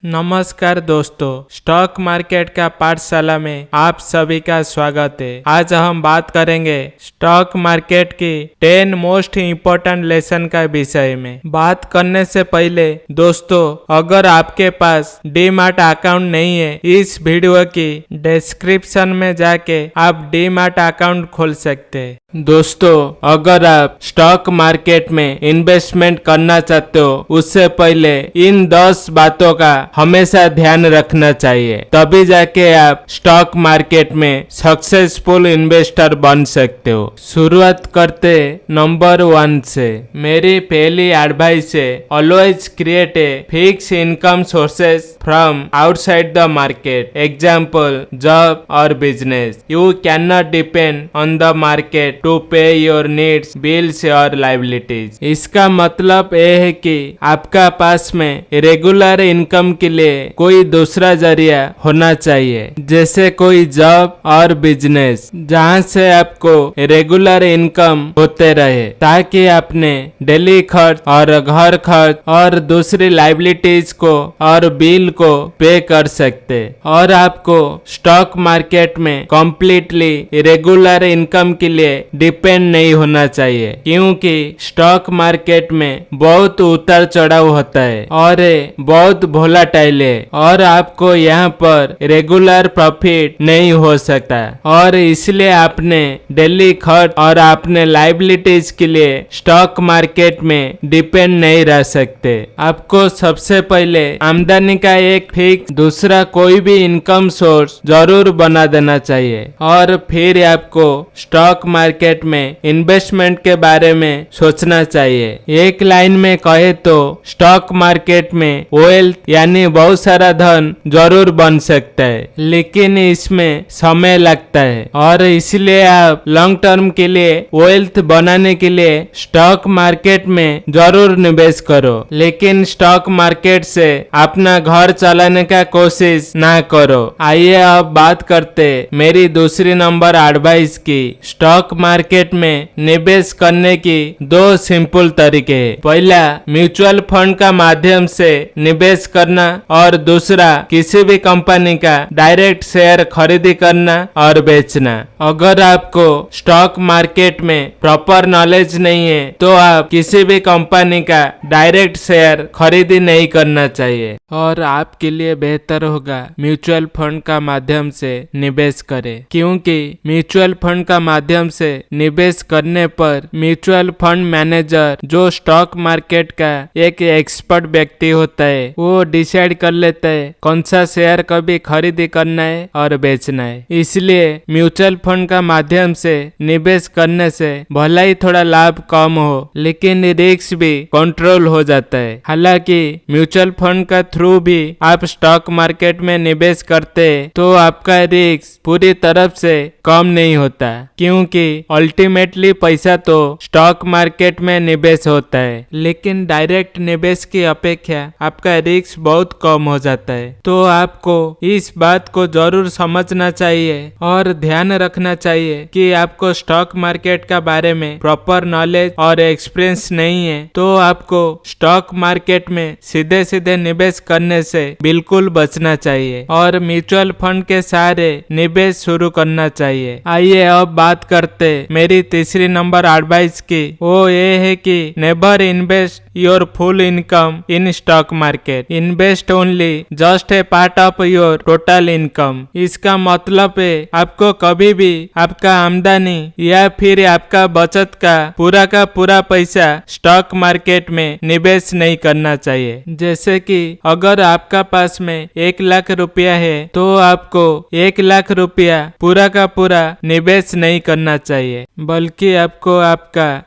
नमस्कार दोस्तों, stock market का पाठशाला में आप सभी का स्वागत है। आज हम बात करेंगे स्टॉक मार्केट की 10 मोस्ट इम्पोर्टेंट लेसन का विषय में। बात करने से पहले दोस्तों, अगर आपके पास डीमैट अकाउंट नहीं है, इस वीडियो की डिस्क्रिप्शन में जाके आप डीमैट अकाउंट खोल सकते हैं। दोस्तों, अगर आप स्टॉक मार्केट में इन्वेस्टमेंट करना चाहते हो, उससे पहले इन 10 बातों का हमेशा ध्यान रखना चाहिए, तभी जाके आप स्टॉक मार्केट में सक्सेसफुल इन्वेस्टर बन सकते हो। शुरुआत करते नंबर 1 से। मेरी पहली एडवाइस है, always create a fix income sources from outside the market, example job और business. You can not depend on the market to pay your needs, bills और लाइबिलिटीज। इसका मतलब यह है कि आपका पास में रेगुलर इनकम के लिए कोई दूसरा जरिया होना चाहिए, जैसे कोई जॉब और बिजनेस, जहां से आपको रेगुलर इनकम होते रहे, ताकि अपने डेली खर्च और घर खर्च और दूसरी लाइबिलिटीज को और बिल को पे कर सकते। और आपको स्टॉक मार्केट में कम्प्लीटली रेगुलर इनकम के लिए डिपेंड नहीं होना चाहिए, क्योंकि स्टॉक मार्केट में बहुत उतार चढ़ाव होता है और बहुत वोलेटाइल है, और आपको यहाँ पर रेगुलर प्रॉफिट नहीं हो सकता, और इसलिए आपने डेली खर्च और अपने लाइबिलिटीज के लिए स्टॉक मार्केट में डिपेंड नहीं रह सकते। आपको सबसे पहले आमदनी का एक फिक्स दूसरा कोई भी इनकम सोर्स जरूर बना देना चाहिए, और फिर आपको स्टॉक मार्केट में इन्वेस्टमेंट के बारे में सोचना चाहिए। एक लाइन में कहे तो स्टॉक मार्केट में वेल्थ यानी बहुत सारा धन जरूर बन सकता है, लेकिन इसमें समय लगता है, और इसलिए आप लॉन्ग टर्म के लिए वेल्थ बनाने के लिए स्टॉक मार्केट में जरूर निवेश करो, लेकिन स्टॉक मार्केट से अपना घर चलाने का कोशिश ना करो। आइए अब बात करते मेरी दूसरी नंबर एडवाइस की। स्टॉक मार्केट में निवेश करने की 2 सिंपल तरीके हैं। पहला, म्यूचुअल फंड का माध्यम से निवेश करना, और दूसरा किसी भी कंपनी का डायरेक्ट शेयर खरीदी करना और बेचना। अगर आपको स्टॉक मार्केट में प्रॉपर नॉलेज नहीं है, तो आप किसी भी कंपनी का डायरेक्ट शेयर खरीदी नहीं करना चाहिए, और आपके लिए बेहतर होगा म्यूचुअल फंड का माध्यम से निवेश करें, क्योंकि म्यूचुअल फंड का माध्यम से निवेश करने पर म्यूचुअल फंड मैनेजर, जो स्टॉक मार्केट का एक एक्सपर्ट व्यक्ति होता है, वो डिसाइड कर लेता है कौन सा शेयर कभी खरीदी करना है और बेचना है। इसलिए म्यूचुअल फंड का माध्यम से निवेश करने से भला ही थोड़ा लाभ कम हो, लेकिन रिस्क भी कंट्रोल हो जाता है। हालांकि म्यूचुअल फंड का थ्रू भी आप स्टॉक मार्केट में निवेश करते हैं, तो आपका रिस्क पूरी तरफ से कम नहीं होता, क्योंकि अल्टीमेटली पैसा तो स्टॉक मार्केट में निवेश होता है, लेकिन डायरेक्ट निवेश की अपेक्षा आपका रिस्क बहुत कम हो जाता है। तो आपको इस बात को जरूर समझना चाहिए और ध्यान रखना चाहिए कि आपको स्टॉक मार्केट का बारे में प्रॉपर नॉलेज और एक्सपीरियंस नहीं है, तो आपको स्टॉक मार्केट में सीधे सीधे निवेश करने से बिल्कुल बचना चाहिए और म्यूचुअल फंड के सहारे निवेश शुरू करना चाहिए। आइए अब बात करते मेरी तीसरी नंबर एडवाइस की। वो ये है कि never invest your full income in stock market, invest only just a part of your total income. इसका मतलब है आपको कभी भी आपका आमदनी या फिर आपका बचत का पूरा पैसा स्टॉक मार्केट में निवेश नहीं करना चाहिए। जैसे कि अगर आपका पास में 1 लाख रुपया है, तो आपको 1 लाख रुपया पूरा का पूरा निवेश नहीं करना चाहिए, बल्कि आपको आपका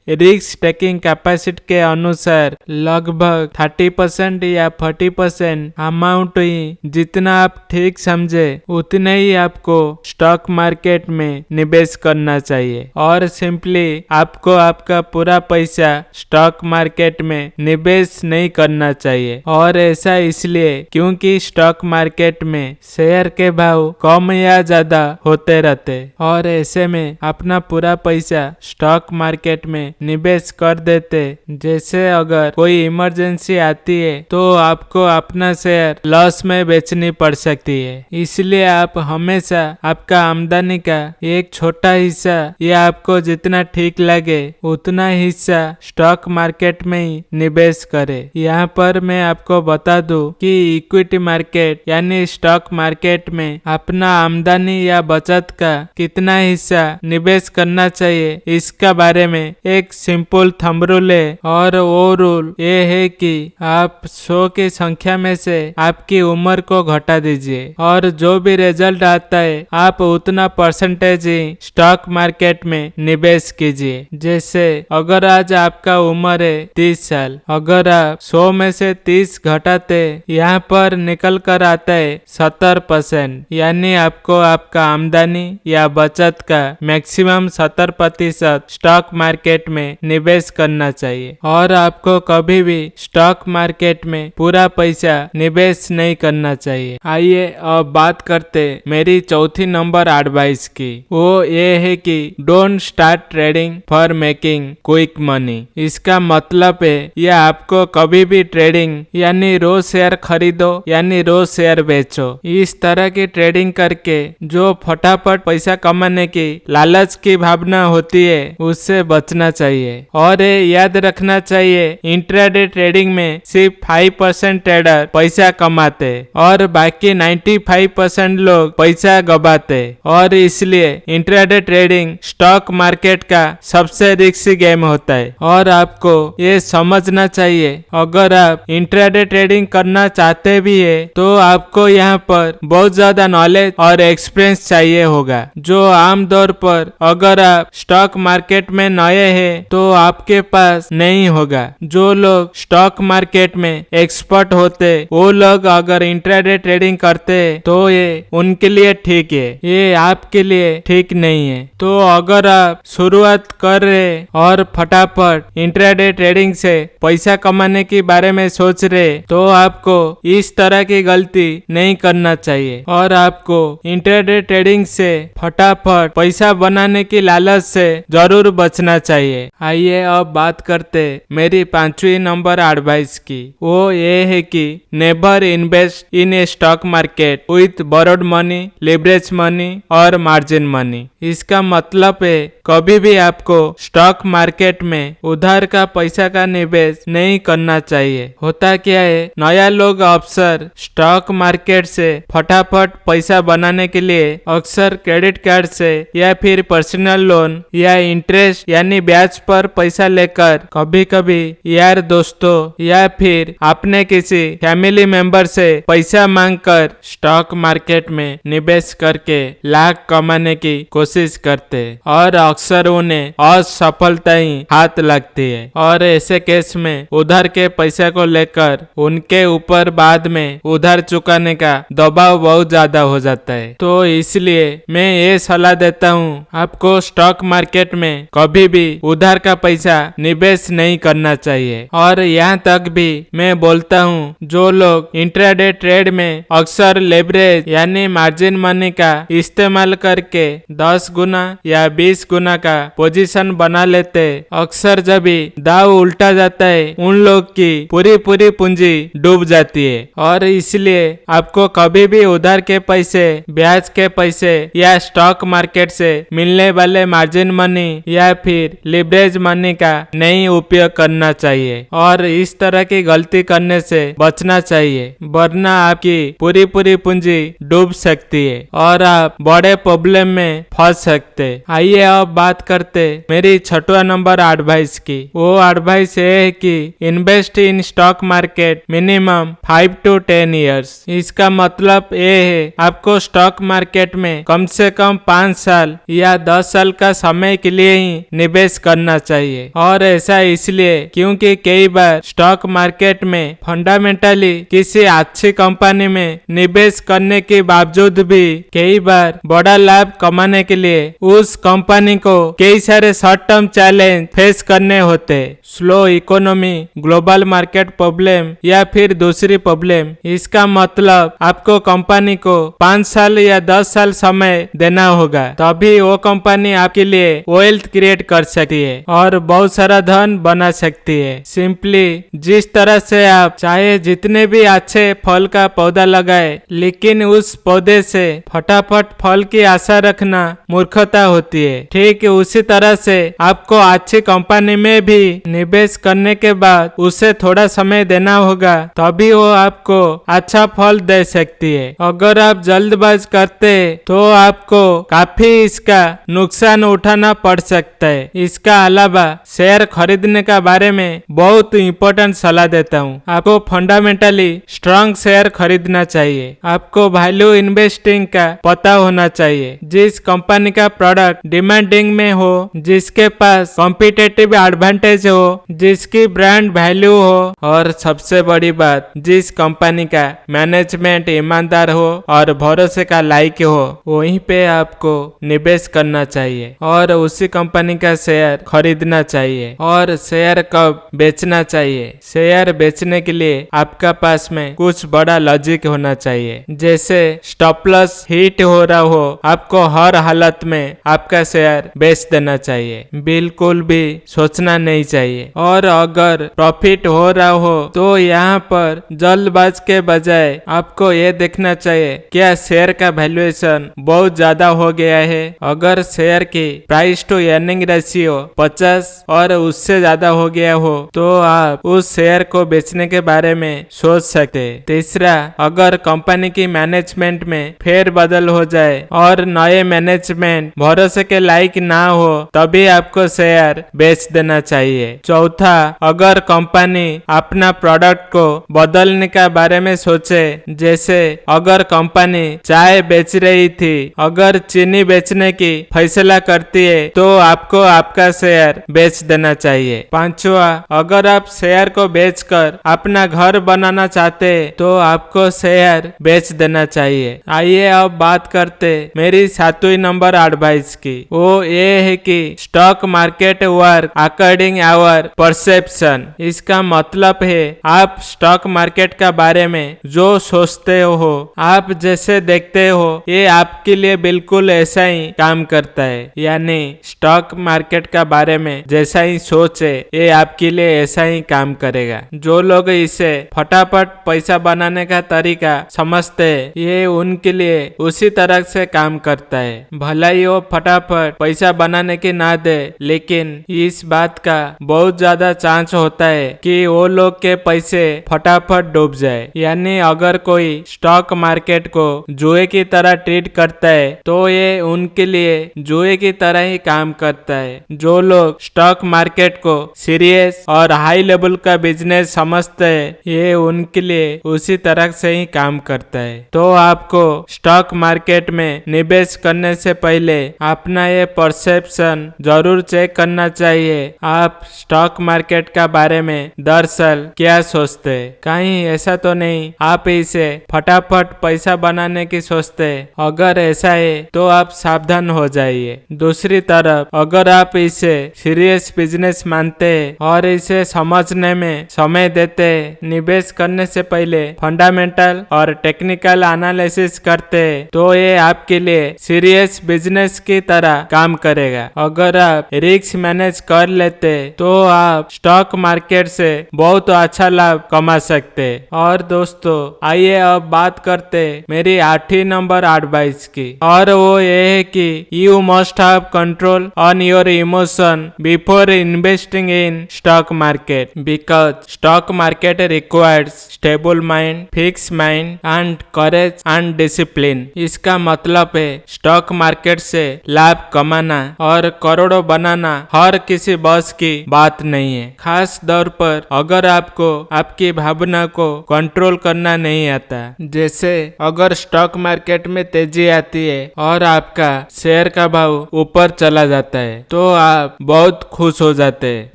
रिस्क टेकिंग कैपेसिटी के अनुसार लगभग 30% या 40% अमाउंट ही, जितना आप ठीक समझे उतने ही आपको स्टॉक मार्केट में निवेश करना चाहिए, और सिंपली आपको आपका पूरा पैसा स्टॉक मार्केट में निवेश नहीं करना चाहिए। और ऐसा इसलिए क्योंकि स्टॉक मार्केट में शेयर के भाव कम या ज्यादा होते रहते, और ऐसे में अपना पूरा पैसा स्टॉक मार्केट में निवेश कर देते। जैसे अगर कोई इमरजेंसी आती है तो आपको अपना शेयर लॉस में बेचनी पड़ सकती है। इसलिए आप हमेशा आपका आमदनी का एक छोटा हिस्सा या आपको जितना ठीक लगे उतना हिस्सा स्टॉक मार्केट में ही निवेश करें। यहाँ पर मैं आपको बता दूं कि इक्विटी मार्केट यानी स्टॉक मार्केट में अपना आमदनी या बचत का कितना हिस्सा निवेश करना चाहिए इसका बारे में एक सिंपल थंब रूल है, और वो रूल ये है कि आप 100 की संख्या में से आपकी उम्र को घटा दीजिए और जो भी रिजल्ट आता है आप उतना परसेंटेज ही स्टॉक मार्केट में निवेश कीजिए। जैसे अगर आज आपका उम्र है 30 साल, अगर आप 100 में से 30 घटाते यहाँ पर निकल कर आता है 70%, यानी आपको आपका आमदनी या बचत का मैक्सिमम 70% स्टॉक मार्केट में निवेश करना चाहिए। और आपको कभी भी स्टॉक मार्केट में पूरा पैसा निवेश नहीं करना चाहिए। आइए अब बात करते मेरी चौथी नंबर एडवाइस की। वो ये है कि don't start trading for making quick money. इसका मतलब है ये आपको कभी भी ट्रेडिंग यानी रोज शेयर खरीदो यानी रोज शेयर बेचो इस तरह की ट्रेडिंग करके जो फटाफट पैसा कमाने की लालच की भावना होती है उससे बचना चाहिए। और ये याद रखना चाहिए इंट्राडे ट्रेडिंग में सिर्फ 5% ट्रेडर पैसा कमाते और बाकी 95% लोग पैसा गवाते, और इसलिए इंट्राडे ट्रेडिंग स्टॉक मार्केट का सबसे रिस्की गेम होता है। और आपको ये समझना चाहिए अगर आप इंट्राडे ट्रेडिंग करना चाहते भी है तो आपको यहाँ पर बहुत ज्यादा नॉलेज और एक्सपीरियंस चाहिए होगा, जो आमतौर पर अगर आप स्टॉक मार्केट में नए हैं तो आपके पास नहीं होगा। जो लोग स्टॉक मार्केट में एक्सपर्ट होते वो लोग अगर इंट्राडे ट्रेडिंग करते तो ये उनके लिए ठीक है, ये आपके लिए ठीक नहीं है। तो अगर आप शुरुआत कर रहे और फटाफट इंट्राडे ट्रेडिंग से पैसा कमाने के बारे में सोच रहे तो आपको इस तरह की गलती नहीं करना चाहिए और आपको इंट्राडे ट्रेडिंग से फटाफट पैसा बनाने की लालच से जरूर बचना चाहिए। आइए अब बात करते मेरी 5वीं नंबर एडवाइस की। वो ये है कि never invest in A stock market with borrowed money, leverage money और मार्जिन मनी। इसका मतलब है कभी भी आपको स्टॉक मार्केट में उधार का पैसा का निवेश नहीं करना चाहिए। होता क्या है, नया लोग अक्सर स्टॉक मार्केट से फटाफट पैसा बनाने के लिए अक्सर क्रेडिट कार्ड से या फिर पर्सनल लोन या इंटरेस्ट यानी ब्याज पर पैसा लेकर कभी कभी यार दोस्तों या फिर अपने किसी फैमिली मेंबर से पैसा मांगकर स्टॉक मार्केट में निवेश करके लाख कमाने की कोशिश करते और अक्सर उन्हें असफलता ही हाथ लगती है। और ऐसे केस में उधार के पैसे को लेकर उनके ऊपर बाद में उधार चुकाने का दबाव बहुत ज्यादा हो जाता है। तो इसलिए मैं ये सलाह देता हूँ आपको स्टॉक मार्केट में कभी भी उधार का पैसा निवेश नहीं करना चाहिए। और यहाँ तक भी मैं बोलता हूँ जो लोग इंट्राडे ट्रेड में अक्सर लेवरेज यानी मार्जिन मनी का इस्तेमाल करके 10 गुना या 20 गुना का पोजीशन बना लेते, अक्सर जब भी दाव उल्टा जाता है उन लोग की पूरी पूंजी डूब जाती है। और इसलिए आपको कभी भी उधार के पैसे, ब्याज के पैसे या स्टॉक मार्केट से मिलने वाले मार्जिन मनी या फिर लिवरेज मनी का नहीं उपयोग करना चाहिए और इस तरह की गलती करने से बचना चाहिए, वरना आपकी पूरी पूंजी डूब सकती है और आप बड़े प्रॉब्लम में फंस सकते। आइए अब बात करते मेरी 6वां नंबर एडवाइस की। वो एडवाइस ये है कि invest in stock market minimum 5 to 10 years। इसका मतलब ये है आपको स्टॉक मार्केट में कम से कम 5 साल या 10 साल का समय के लिए ही निवेश करना चाहिए। और ऐसा इसलिए क्योंकि कई बार स्टॉक मार्केट में फंडामेंटली किसी अच्छी कंपनी में निवेश करने के बावजूद भी कई बार बड़ा लाभ कमाने के लिए उस कंपनी को कई सारे शॉर्ट टर्म चैलेंज फेस करने होते, slow economy, global market problem या फिर दूसरी प्रॉब्लम। इसका मतलब आपको कंपनी को 5 साल या 10 साल समय देना होगा, तभी वो कंपनी आपके लिए वेल्थ क्रिएट कर सकती है और बहुत सारा धन बना सकती है। सिंपली जिस तरह से आप चाहे जितने भी अच्छे फल का पौधा लगाए, लेकिन उस पौधे से फटाफट फल की आशा रखना मूर्खता होती है। ठीक उसी तरह से आपको अच्छी कंपनी में भी निवेश करने के बाद उसे थोड़ा समय देना होगा, तभी वो आपको अच्छा फल दे सकती है। अगर आप जल्दबाज करते तो आपको काफी इसका नुकसान उठाना पड़ सकता है। इसका अलावा शेयर खरीदने का बारे में बहुत इंपॉर्टेंट सलाह देता हूँ। आपको फंडामेंटली स्ट्रांग शेयर खरीदना चाहिए। आपको वैल्यू इन्वेस्टिंग का पता होना चाहिए। जिस कंपनी का प्रोडक्ट डिमांडिंग में हो, जिसके पास कॉम्पिटिटिव एडवांटेज हो, जिसकी ब्रांड वैल्यू हो, और सबसे बड़ी बात जिस कंपनी का मैनेजमेंट ईमानदार हो और भरोसे का लायक हो, वहीं पे आपको निवेश करना चाहिए और उसी कंपनी का शेयर खरीदना चाहिए। और शेयर कब बेचना चाहिए? शेयर बेचने के लिए आपका पास में कुछ बड़ा लॉजिक होना चाहिए। जैसे स्टॉप लॉस हिट हो रहा हो, आपको हर हालत में आपका शेयर बेच देना चाहिए, बिल्कुल भी सोचना नहीं चाहिए। और अगर प्रॉफिट हो रहा हो तो यहाँ पर जल्दबाज के बजाय आपको ये देखना चाहिए क्या शेयर का वैल्यूएशन बहुत ज्यादा हो गया है। अगर शेयर की प्राइस टू अर्निंग रेशियो 50 और उससे ज्यादा हो गया हो तो आप उस शेयर को बेचने के बारे में सोच सकते। तीसरा, अगर कंपनी की मैनेजमेंट में फेरबदल हो जाए और नए मैनेजमेंट भरोसे के लायक ना हो, तभी आपको शेयर बेच देना चाहिए। चौथा, अगर कंपनी अपना प्रोडक्ट को बदलने के बारे में सोचे, जैसे अगर कंपनी चाय बेच रही थी, अगर चीनी बेचने की फैसला करती है तो आपको आपका शेयर बेच देना चाहिए। पांचवा, अगर आप शेयर को बेचकर अपना घर बनाना चाहते तो आपको शेयर बेच देना चाहिए। आइए अब बात करते मेरी 7वीं नंबर एडवाइस की। वो ये है कि stock market work according our perception. इसका मतलब है आप स्टॉक मार्केट का बारे में जो सोचते हो, आप जैसे देखते हो, ये आपके लिए बिल्कुल ऐसा ही काम करता है। यानी स्टॉक मार्केट का बारे में जैसा ही सोचे, ये आपके लिए ऐसा ही काम करेगा। जो लोग इसे फटाफट पैसा बनाने का तरीका समझते हैं, ये उनके लिए उसी तरह से काम करता है। भला ही वो फटाफट पैसा बनाने की ना दे, लेकिन इस बात का बहुत ज्यादा चांस होता है कि वो लोग के पैसे फटाफट डूब जाए। यानी अगर कोई स्टॉक मार्केट को जुए की तरह ट्रीट करता है तो ये उनके लिए जुए की तरह ही काम करता है। जो लोग स्टॉक मार्केट को सीरियस और हाई लेवल का बिजनेस समझते हैं, ये उनके लिए उसी तरह से ही काम करता है। तो आपको स्टॉक मार्केट में निवेश करने से पहले अपना ये परसेप्शन जरूर चेक करना चाहिए। आप स्टॉक मार्केट का बारे में दरअसल क्या सोचते हैं? कहीं ऐसा तो नहीं आप इसे फटाफट पैसा बनाने की सोचते? अगर ऐसा है तो आप सावधान हो जाइए। दूसरी तरफ अगर आप इसे सीरियस बिजनेस मानते और इसे समझने में समय देते, निवेश करने से पहले फंडामेंटल और टेक्निकल एनालिसिस करते, तो ये आपके लिए सीरियस बिजनेस की तरह काम करेगा। अगर आप रिस्क मैनेज कर लेते तो आप स्टॉक मार्केट से बहुत अच्छा लाभ कमा सकते। और दोस्तों, आइए अब बात करते मेरी 8वीं नंबर एडवाइस की, और वो ये है कि you must have control on your emotion before investing in stock market, because stock market requires stable mind, fix mind and courage and discipline. इसका मतलब है स्टॉक मार्केट से लाभ कमाना और करोड़ों बनाना हर किसी बस की बात नहीं है। खास तौर पर अगर आपको आपकी भावना को कंट्रोल करना नहीं आता। जैसे अगर स्टॉक मार्केट में तेजी आती है और आपका शेयर का भाव ऊपर चला जाता है तो आप बहुत खुश हो जाते हैं,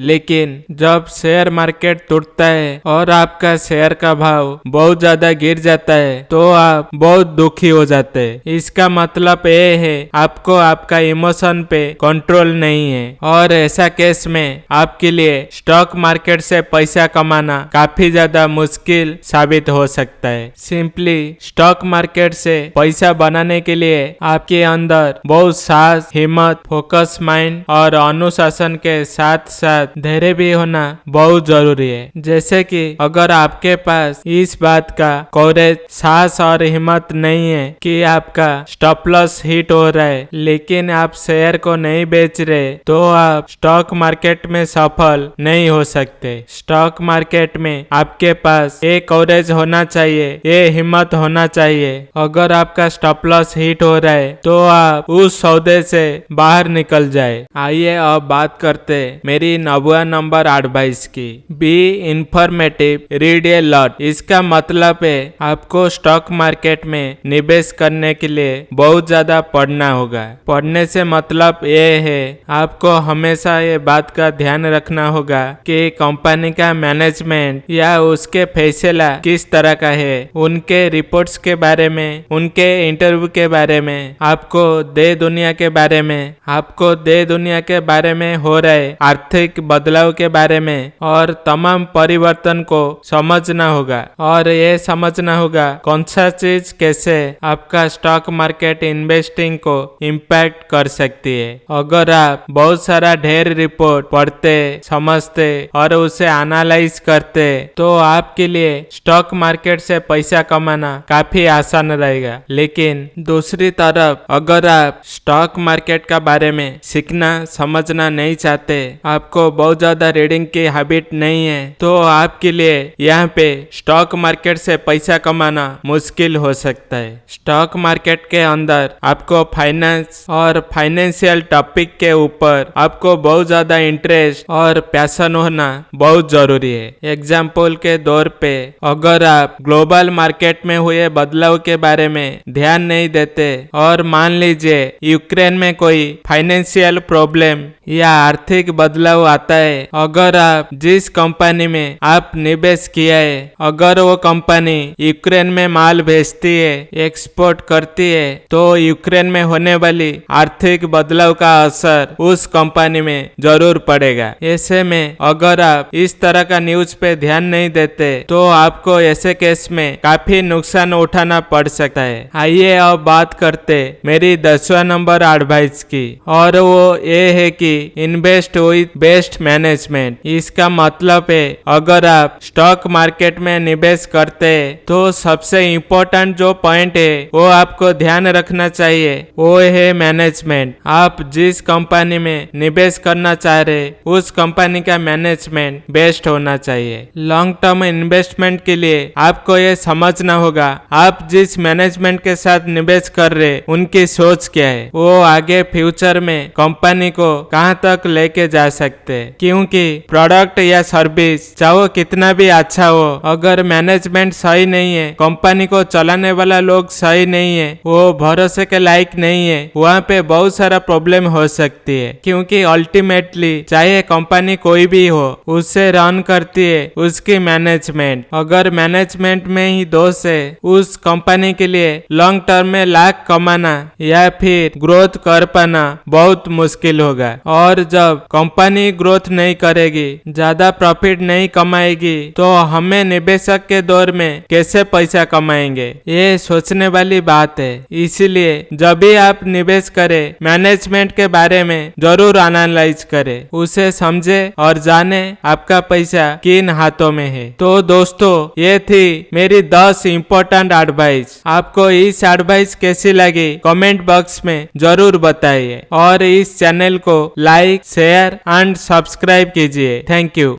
लेकिन जब शेयर मार्केट टूटता है और आपका शेयर का भाव बहुत ज्यादा गिर जाता है तो आप बहुत दुखी हो जाते हैं। इसका मतलब ये है आपको आपका इमोशन पे कंट्रोल नहीं है, और ऐसा केस में आपके लिए स्टॉक मार्केट से पैसा कमाना काफी ज्यादा मुश्किल साबित हो सकता है। सिंपली स्टॉक मार्केट से पैसा बनाने के लिए आपके अंदर बहुत साहस, हिम्मत, फोकस माइंड और अनुशासन के साथ साथ धैर्य भी होना बहुत जरूरी है। जैसे कि अगर आपके पास इस बात का कवरेज, साहस और हिम्मत नहीं है कि आपका स्टॉप लॉस हिट हो रहा है लेकिन आप शेयर को नहीं बेच रहे, तो आप स्टॉक मार्केट में सफल नहीं हो सकते। स्टॉक मार्केट में आपके पास ये कवरेज होना चाहिए, ये हिम्मत होना चाहिए। अगर आपका स्टॉप लॉस हिट हो रहा है तो आप उस सौदे से बाहर निकल जाए। आइए अब बात करते मेरी 90 नंबर एडवाइस की। Be informative, read a lot. इसका मतलब है आपको स्टॉक मार्केट में निवेश करने के लिए बहुत ज्यादा पढ़ना होगा। पढ़ने से मतलब ये है आपको हमेशा ये बात का ध्यान रखना होगा कि कंपनी का मैनेजमेंट या उसके फैसला किस तरह का है, उनके रिपोर्ट्स के बारे में, उनके इंटरव्यू के बारे में, आपको देश दुनिया के बारे में, आपको देश दुनिया के बारे में हो रहे आर्थिक बदलाव के बारे में और तमाम परिवर्तन को समझना होगा। और ये समझना होगा कौन सा चीज कैसे आपका स्टॉक मार्केट इन्वेस्टिंग को इम्पैक्ट कर सकती है। अगर आप बहुत सारा ढेर रिपोर्ट पढ़ते, समझते और उसे एनालाइज करते तो आपके लिए स्टॉक मार्केट से पैसा कमाना काफी आसान रहेगा। लेकिन दूसरी तरफ अगर आप स्टॉक मार्केट का बारे में सीखना समझना नहीं चाहते, आपको बहुत ज्यादा रीडिंग की हैबिट नहीं है, तो आपके लिए यहाँ पे स्टॉक मार्केट से पैसा कमाना मुश्किल हो सकता है। स्टॉक मार्केट के अंदर आपको फाइनेंस और फाइनेंशियल टॉपिक के ऊपर आपको बहुत ज्यादा इंटरेस्ट और पैशन होना बहुत जरूरी है। एग्जाम्पल के तौर पे अगर आप ग्लोबल मार्केट में हुए बदलाव के बारे में ध्यान नहीं देते और मान लीजिए यूक्रेन में कोई फाइनेंशियल प्रॉब्लम या आर्थिक बदलाव आता है, अगर आप जिस कंपनी में आप निवेश किया है, अगर वो कंपनी यूक्रेन में माल भेजती है, एक्सपोर्ट करती है, तो यूक्रेन में होने वाली आर्थिक बदलाव का असर उस कंपनी में जरूर पड़ेगा। ऐसे में अगर आप इस तरह का न्यूज पे ध्यान नहीं देते तो आपको ऐसे केस में काफी नुकसान उठाना पड़ सकता है। आइए अब बात करते मेरी 10वां नंबर एडवाइस की, और वो ये है कि इन्वेस्ट विद बेस्ट मैनेजमेंट। इसका मतलब है अगर आप स्टॉक मार्केट में निवेश करते हैं तो सबसे इम्पोर्टेंट जो पॉइंट है वो आपको ध्यान रखना चाहिए, वो है मैनेजमेंट। आप जिस कंपनी में निवेश करना चाह रहे उस कंपनी का मैनेजमेंट बेस्ट होना चाहिए। लॉन्ग टर्म इन्वेस्टमेंट के लिए आपको ये समझना होगा आप जिस मैनेजमेंट के साथ निवेश कर रहे उनकी सोच क्या है, वो आगे फ्यूचर में कंपनी को कहां तक लेके जा सकते हैं। क्योंकि प्रोडक्ट या सर्विस चाहे वो कितना भी अच्छा हो, अगर मैनेजमेंट सही नहीं है, कंपनी को चलाने वाला लोग सही नहीं है, वो भरोसे के लायक नहीं है, वहाँ पे बहुत सारा प्रॉब्लम हो सकती है। क्योंकि अल्टीमेटली चाहे कंपनी कोई भी हो, उससे रन करती है उसकी मैनेजमेंट। अगर मैनेजमेंट में ही दोष है, उस कंपनी के लिए लॉन्ग टर्म में लाख कमाना या फिर ग्रोथ कर पाना बहुत मुश्किल होगा। और जब कंपनी ग्रोथ नहीं करेगी, ज्यादा प्रॉफिट नहीं कमाएगी, तो हमें निवेशक के दौर में कैसे पैसा कमाएंगे, ये सोचने वाली बात है। इसीलिए जब भी आप निवेश करें, मैनेजमेंट के बारे में जरूर एनालाइज करें, उसे समझे और जाने आपका पैसा किन हाथों में है। तो दोस्तों, ये थी मेरी 10 इंपॉर्टेंट एडवाइस। आपको इस एडवाइस कैसी लगी कमेंट बॉक्स में जरूर बताइए और इस चैनल को लाइक, शेयर एंड सब्सक्राइब कीजिए। Thank you.